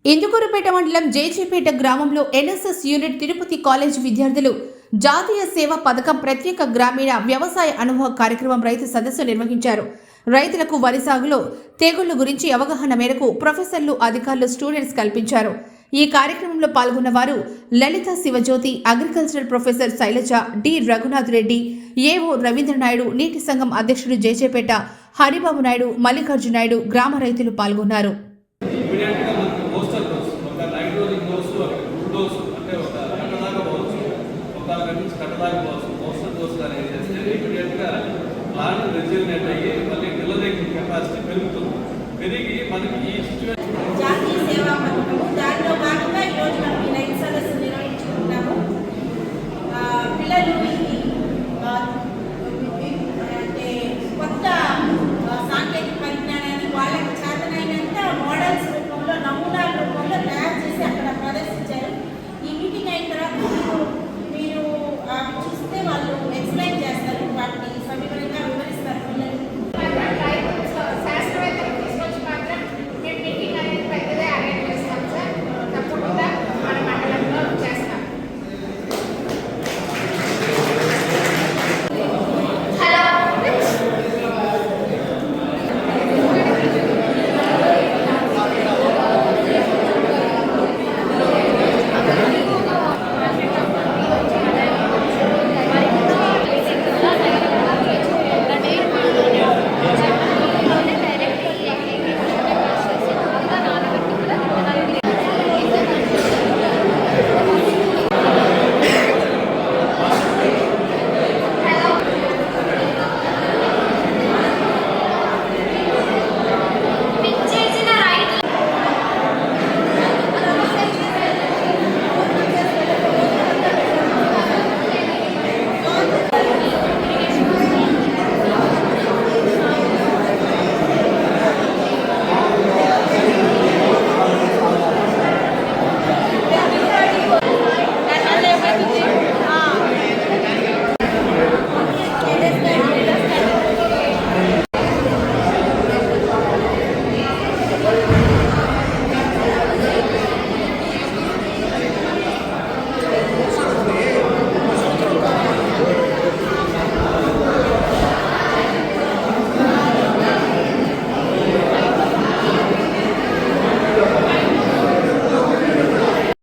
ఇందుకూరుపేట మండలం జేజీపేట గ్రామంలో NSS unit Tirupati college విద్యార్థులు జాతీయ సేవా పథకం ప్రత్యేక గ్రామీణ వ్యవసాయ అనుభవ కార్యక్రమం రైతు సదస్సు నిర్వహించారు. రైతులకు వరి సాగులో తెగుళ్ల గురించి అవగాహన మేరకు ప్రొఫెసర్లు, అధికారులు, స్టూడెంట్స్ కల్పించారు. ఈ కార్యక్రమంలో పాల్గొన్న వారు Lalitha Sivajyothi, agricultural professor Sailaja, D Raghunath Reddy, AO Ravindra Naidu, నీటి సంఘం అధ్యక్షుడు జేజేపేట హరిబాబు నాయుడు, మల్లికార్జున నాయుడు, గ్రామ రైతులు పాల్గొన్నారు. ప్లాంట్ రెజ్యూనేట్ అయ్యి మళ్ళీ నిలదగిన కెపాసిటీ పెరుగుతుంది. పెరిగి మనకి ఈ